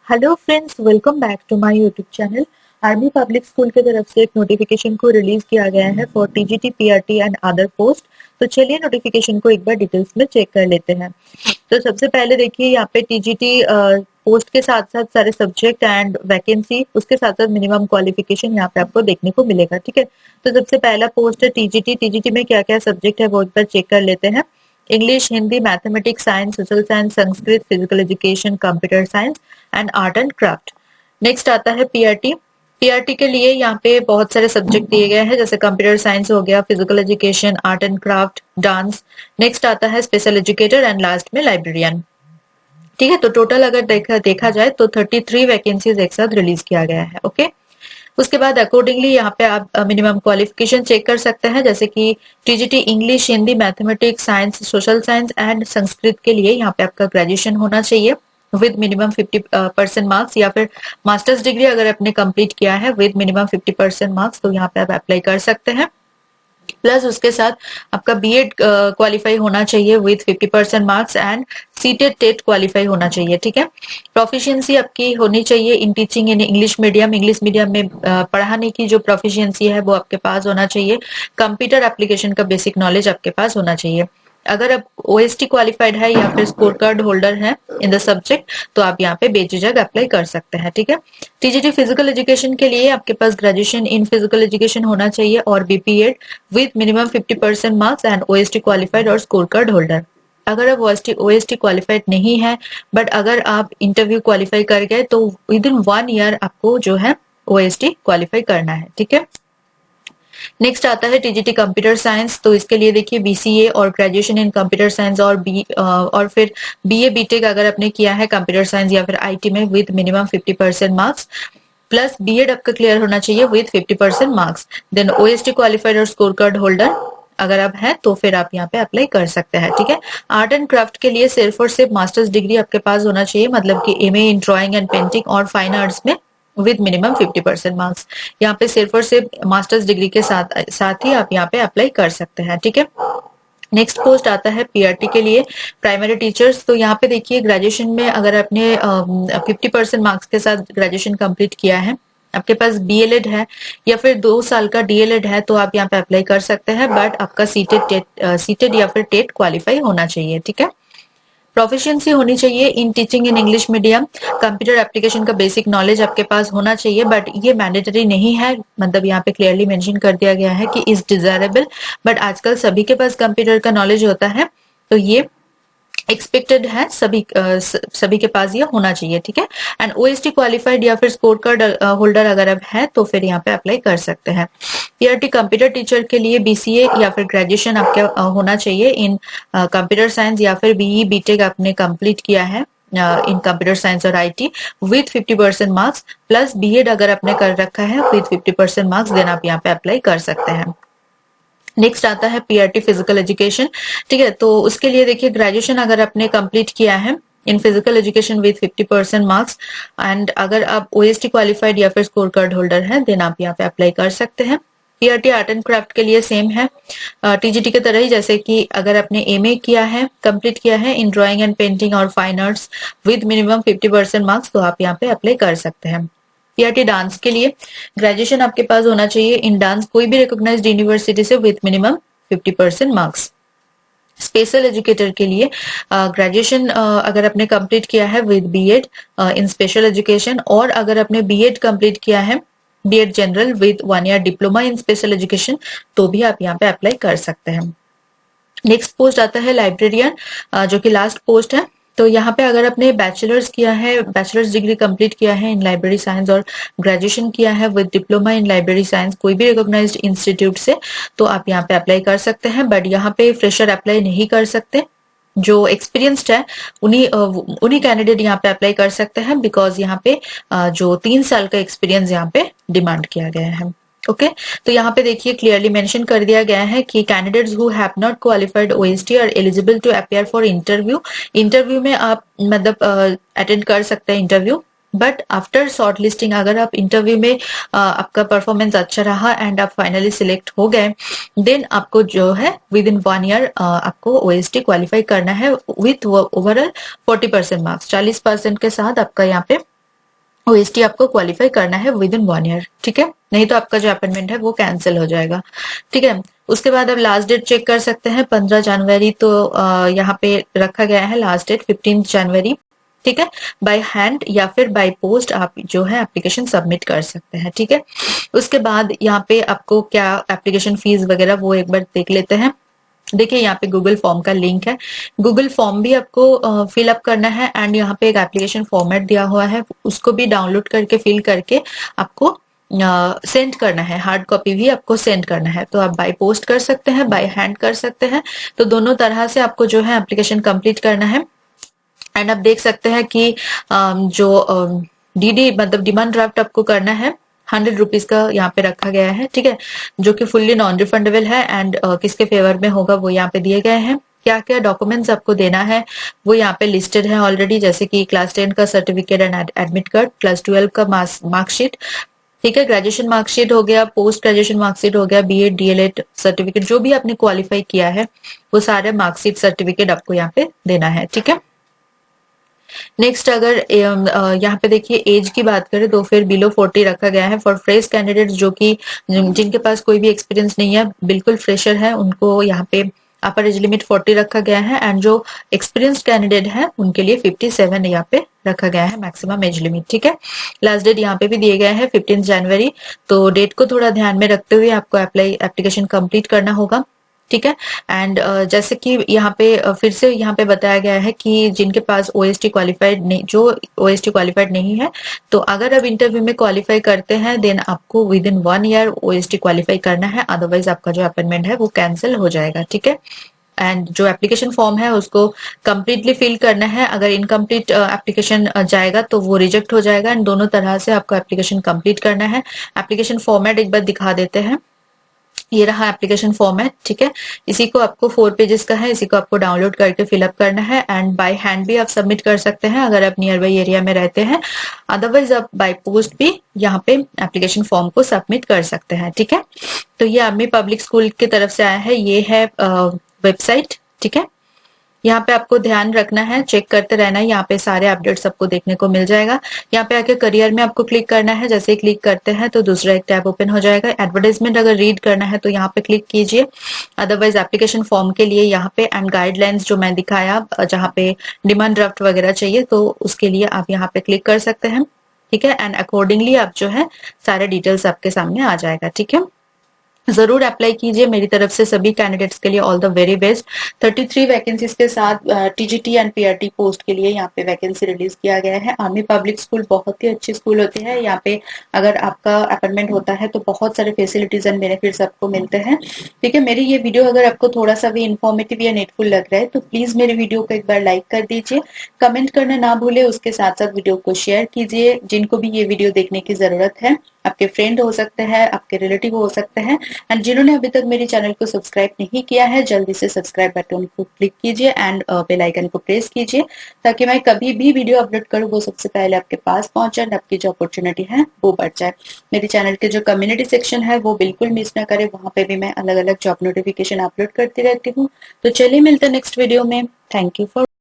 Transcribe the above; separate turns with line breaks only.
Hello friends, welcome back to my YouTube channel. Army public school की तरफ से एक नोटिफिकेशन को रिलीज किया गया है for TGT, PRT and other post. तो चलिए नोटिफिकेशन को एक बार डिटेल्स में चेक कर लेते हैं। तो सबसे पहले देखिए यहाँ पे टीजीटी पोस्ट के साथ साथ सारे सब्जेक्ट एंड वैकेंसी, उसके साथ साथ मिनिमम क्वालिफिकेशन यहाँ पे आपको देखने को मिलेगा। ठीक है, तो सबसे पहला पोस्ट है टीजीटी। टीजीटी में क्या क्या सब्जेक्ट है वो एक बार चेक कर लेते हैं। English, Hindi, mathematics, science, social science, Sanskrit, physical education, computer science and art and craft. Next आता है पीआरटी। पीआरटी के लिए यहाँ पे बहुत सारे सब्जेक्ट दिए गए हैं, जैसे कंप्यूटर साइंस हो गया, physical education, art and craft, dance. Next आता है स्पेशल एजुकेटर एंड लास्ट में लाइब्रेरियन। ठीक है, तो टोटल अगर देखा जाए तो 33 वैकेंसीज एक साथ रिलीज किया गया है। ओके, उसके बाद अकॉर्डिंगली यहाँ पे आप मिनिमम क्वालिफिकेशन चेक कर सकते हैं, जैसे कि TGT English, Hindi, mathematics, science, social science and Sanskrit के लिए यहाँ पे आपका ग्रेजुएशन होना चाहिए विद मिनिमम 50% मार्क्स, या फिर मास्टर्स डिग्री अगर आपने कंप्लीट किया है विद मिनिमम 50% मार्क्स, तो यहाँ पे आप अप्लाई कर सकते हैं। प्लस उसके साथ आपका बीएड क्वालिफाई होना चाहिए with 50% marks and CTET TET qualify होना चाहिए। ठीक है, प्रोफिशिएंसी आपकी होनी चाहिए in teaching in English medium. English medium में पढ़ाने की जो प्रोफिशिएंसी है वो आपके पास होना चाहिए। कंप्यूटर एप्लीकेशन का बेसिक नॉलेज आपके पास होना चाहिए। अगर आप ओएसटी क्वालिफाइड है या फिर स्कोर कार्ड होल्डर है इन द सब्जेक्ट, तो आप यहाँ पे बेझिझक अप्लाई कर सकते हैं। ठीक है, टीजीटी फिजिकल एजुकेशन के लिए आपके पास ग्रेजुएशन इन फिजिकल एजुकेशन होना चाहिए और BPEd with minimum 50% marks and OST qualified और स्कोर कार्ड होल्डर। अगर आप ओएसटी क्वालिफाइड नहीं है बट अगर आप इंटरव्यू क्वालिफाई कर गए, तो विद इन 1 ईयर आपको जो है ओएसटी क्वालिफाई करना है। ठीक है, नेक्स्ट आता है टीजीटी कंप्यूटर साइंस। तो इसके लिए देखिए बीसीए और ग्रेजुएशन इन कंप्यूटर साइंस और फिर बीए बीटेक अगर आपने किया है कंप्यूटर साइंस या फिर आईटी में with minimum 50% marks, plus BEd आपका क्लियर होना चाहिए with 50% marks. Then OST qualified और स्कोर कार्ड होल्डर अगर आप हैं तो फिर आप यहाँ पे अप्लाई कर सकते हैं। ठीक है, आर्ट एंड क्राफ्ट के लिए सिर्फ और सिर्फ मास्टर्स डिग्री आपके पास होना चाहिए, मतलब कि MA in drawing and painting और फाइन आर्ट्स में विद मिनिमम 50% मार्क्स। यहाँ पे सिर्फ और सिर्फ मास्टर्स डिग्री के साथ ही आप यहाँ पे अप्लाई कर सकते हैं। ठीक है, नेक्स्ट पोस्ट आता है पीआरटी के लिए प्राइमरी टीचर्स। तो यहाँ पे देखिए ग्रेजुएशन में अगर आपने 50% मार्क्स के साथ ग्रेजुएशन कंप्लीट किया है, आपके पास बीएलएड है या फिर 2 साल का डीएलएड है, तो आप यहाँ पे अप्लाई कर सकते हैं, बट आपका सीटेड या फिर टेट क्वालिफाई होना चाहिए। ठीक है, प्रोफिशिएंसी होनी चाहिए in teaching in English medium. Computer application का बेसिक नॉलेज आपके पास होना चाहिए, बट ये मैंडेटरी नहीं है, मतलब यहाँ पे क्लियरली मेंशन कर दिया गया है कि इज डिजायरेबल, बट आजकल सभी के पास कंप्यूटर का नॉलेज होता है, तो ये एक्सपेक्टेड है, सभी के पास ये होना चाहिए। ठीक है, एंड ओएसटी क्वालिफाइड या फिर स्कोर कार्ड होल्डर अगर आप है तो फिर यहाँ पे अप्लाई कर सकते हैं। पीआरटी कंप्यूटर टीचर के लिए बीसीए या फिर ग्रेजुएशन आपका होना चाहिए इन कंप्यूटर साइंस या फिर बीई बीटेक आपने कंप्लीट किया है इन कंप्यूटर साइंस और IT with 50% marks, plus BEd अगर आपने कर रखा है विद 50% मार्क्स, देन आप यहाँ पे अप्लाई कर सकते हैं। नेक्स्ट आता है पीआरटी फिजिकल एजुकेशन। ठीक है, तो उसके लिए देखिए ग्रेजुएशन अगर आपने कंप्लीट किया है in physical education with 50% marks and अगर आप ओएसटी क्वालिफाइड या फिर स्कोर कार्ड होल्डर हैं, देन आप यहाँ पे अप्लाई कर सकते हैं। पीआरटी आर्ट एंड क्राफ्ट के लिए सेम है टीजीटी की तरह ही, जैसे कि अगर आपने एमए किया है, कंप्लीट किया है इन ड्राइंग एंड पेंटिंग और fine arts with minimum 50% marks, तो आप यहाँ पे अप्लाई कर सकते हैं। पीआरटी डांस के लिए ग्रेजुएशन आपके पास होना चाहिए इन डांस कोई भी रिकॉग्नाइज्ड यूनिवर्सिटी से with minimum 50% marks. Special educator के लिए ग्रेजुएशन अगर आपने कंप्लीट किया है with BEd in special education, और अगर आपने बीएड कंप्लीट किया है BEd general with 1 year diploma in special education, तो भी आप यहाँ पे अप्लाई कर सकते हैं। नेक्स्ट पोस्ट आता है लाइब्रेरियन, जो कि लास्ट पोस्ट है। तो यहाँ पे अगर आपने बैचलर्स किया है, बैचलर्स डिग्री कंप्लीट किया है इन लाइब्रेरी साइंस और ग्रेजुएशन किया है with diploma in library science कोई भी रिकॉग्नाइज्ड इंस्टीट्यूट से, तो आप यहाँ पे अप्लाई कर सकते हैं, बट यहाँ पे फ्रेशर अप्लाई नहीं कर सकते। जो एक्सपीरियंस्ड है उन्हीं कैंडिडेट यहाँ पे अप्लाई कर सकते हैं, बिकॉज यहाँ पे जो 3 साल का एक्सपीरियंस यहाँ पे डिमांड किया गया है। ओके, तो यहाँ पे देखिए क्लियरली मेंशन कर दिया गया है कि candidates who have not qualified OST are eligible to appear for interview. Interview में आप मतलब अटेंड कर सकते हैं interview, but after short listing अगर आप इंटरव्यू में आपका परफॉर्मेंस अच्छा रहा एंड आप फाइनली सिलेक्ट हो गए, देन आपको जो है विद इन 1 ईयर आपको ओएसटी क्वालिफाई करना है विथ ओवरऑल 40% मार्क्स। 40% के साथ आपका यहाँ पे ओएसटी आपको क्वालिफाई करना है विद इन 1 ईयर, ठीक है, नहीं तो आपका जो अपॉइंटमेंट है वो कैंसिल हो जाएगा, ठीक है। उसके बाद अब लास्ट डेट चेक कर सकते हैं 15 जनवरी, तो यहाँ पे रखा गया है लास्ट डेट 15 जनवरी, ठीक है। बाय हैंड या फिर बाय पोस्ट आप जो है एप्लीकेशन सबमिट कर सकते हैं, ठीक है। उसके बाद यहाँ पे आपको क्या एप्लीकेशन फीस वगैरह वो एक बार देख लेते हैं। देखिए यहाँ पे गूगल फॉर्म का लिंक है, गूगल फॉर्म भी आपको फिल अप करना है, एंड यहाँ पे एक एप्लीकेशन फॉर्मेट दिया हुआ है, उसको भी डाउनलोड करके फिल करके आपको सेंड करना है, हार्ड कॉपी भी आपको सेंड करना है। तो आप बाय पोस्ट कर सकते हैं, बाय हैंड कर सकते हैं, तो दोनों तरह से आपको जो है एप्लीकेशन कंप्लीट करना है। एंड आप देख सकते हैं कि जो डीडी मतलब डिमांड ड्राफ्ट आपको करना है 100 रुपीज का यहाँ पे रखा गया है, ठीक है, जो कि फुल्ली नॉन रिफंडेबल है, एंड किसके फेवर में होगा वो यहाँ पे दिए गए हैं। क्या क्या डॉक्यूमेंट्स आपको देना है वो यहाँ पे लिस्टेड है ऑलरेडी, जैसे कि क्लास 10 का certificate and admit card, class 12 का मार्कशीट, ठीक है, ग्रेजुएशन मार्कशीट हो गया, पोस्ट ग्रेजुएशन मार्कशीट हो गया, बीएड डीएलएड सर्टिफिकेट, जो भी आपने क्वालिफाई किया है वो सारे मार्कशीट सर्टिफिकेट आपको यहाँ पे देना है, ठीक है। नेक्स्ट अगर यहाँ पे देखिए एज की बात करें तो फिर बिलो 40 रखा गया है फॉर फ्रेश कैंडिडेट्स, जो कि जिनके पास कोई भी एक्सपीरियंस नहीं है, बिल्कुल फ्रेशर है, उनको यहाँ पे अपर एज लिमिट 40 रखा गया है, एंड जो एक्सपीरियंस्ड कैंडिडेट है उनके लिए 57 यहाँ पे रखा गया है मैक्सिमम एज लिमिट, ठीक है। लास्ट डेट यहाँ पे भी दिए गए हैं 15 जनवरी, तो डेट को थोड़ा ध्यान में रखते हुए आपको एप्लीकेशन कंप्लीट करना होगा, ठीक है। एंड जैसे कि यहाँ पे फिर से यहाँ पे बताया गया है कि जिनके पास ओएसटी क्वालिफाइड नहीं, जो ओएसटी क्वालिफाइड नहीं है, तो अगर आप इंटरव्यू में क्वालिफाई करते हैं देन आपको with in 1 year OST qualify करना है, अदरवाइज आपका जो अपॉइंटमेंट है वो कैंसिल हो जाएगा, ठीक है। एंड जो एप्लीकेशन फॉर्म है उसको कंप्लीटली फिल करना है, अगर इनकम्प्लीट एप्लीकेशन जाएगा तो वो रिजेक्ट हो जाएगा, एंड दोनों तरह से आपको एप्लीकेशन कंप्लीट करना है। एप्लीकेशन फॉर्मेट एक बार दिखा देते हैं, ये रहा एप्लीकेशन फॉर्मेट, ठीक है। इसी को आपको 4 पेजेस का है, इसी को आपको डाउनलोड करके फिलअप करना है, एंड बाय हैंड भी आप सबमिट कर सकते हैं अगर आप नियर बाई एरिया में रहते हैं, अदरवाइज आप बाय पोस्ट भी यहाँ पे एप्लीकेशन फॉर्म को सबमिट कर सकते हैं, ठीक है। तो ये आर्मी पब्लिक स्कूल की तरफ से आया है, ये है वेबसाइट, ठीक है। यहाँ पे आपको ध्यान रखना है, चेक करते रहना है, यहाँ पे सारे अपडेट्स आपको देखने को मिल जाएगा। यहाँ पे आके करियर में आपको क्लिक करना है, जैसे ही क्लिक करते हैं तो दूसरा एक टैब ओपन हो जाएगा। एडवर्टाइजमेंट अगर रीड करना है तो यहाँ पे क्लिक कीजिए, अदरवाइज एप्लीकेशन फॉर्म के लिए यहाँ पे एंड गाइडलाइंस जो मैं दिखाया जहाँ पे डिमांड ड्राफ्ट वगैरह चाहिए तो उसके लिए आप यहाँ पे क्लिक कर सकते हैं, ठीक है। एंड अकॉर्डिंगली आप जो है सारे डिटेल्स आपके सामने आ जाएगा, ठीक है। जरूर अप्लाई कीजिए, मेरी तरफ से सभी कैंडिडेट्स के लिए all the very best. 33 vacancies के साथ टीजीटी एंड पीआरटी पोस्ट के लिए यहाँ पे वैकेंसी रिलीज किया गया है। आर्मी पब्लिक स्कूल बहुत ही अच्छी स्कूल होती है, यहाँ पे अगर आपका अपॉइंटमेंट होता है तो बहुत सारे फैसिलिटीज एंड बेनिफिट्स आपको मिलते हैं, ठीक है। मेरी ये वीडियो अगर आपको थोड़ा सा भी इन्फॉर्मेटिव या नेटफुल लग रहा है तो प्लीज मेरे वीडियो को एक बार लाइक कर दीजिए, कमेंट करना ना भूले, उसके साथ साथ वीडियो को शेयर कीजिए। जिनको भी ये वीडियो देखने की जरूरत है, आपके फ्रेंड हो सकते हैं, आपके रिलेटिव हो सकते हैं, एंड जिन्होंने अभी तक मेरे चैनल को सब्सक्राइब नहीं किया है जल्दी से सब्सक्राइब बटन को क्लिक कीजिए एंड बेल आइकन को प्रेस कीजिए, ताकि मैं कभी भी वीडियो अपलोड करूं वो सबसे पहले आपके पास पहुंचे और आपकी जो अपॉर्चुनिटी है वो बढ़ जाए। मेरे चैनल के जो कम्युनिटी सेक्शन है वो बिल्कुल मिस ना करें, वहां पे भी मैं अलग अलग जॉब नोटिफिकेशन अपलोड करती रहती हूँ। तो चलिए मिलते हैं नेक्स्ट वीडियो में। Thank you for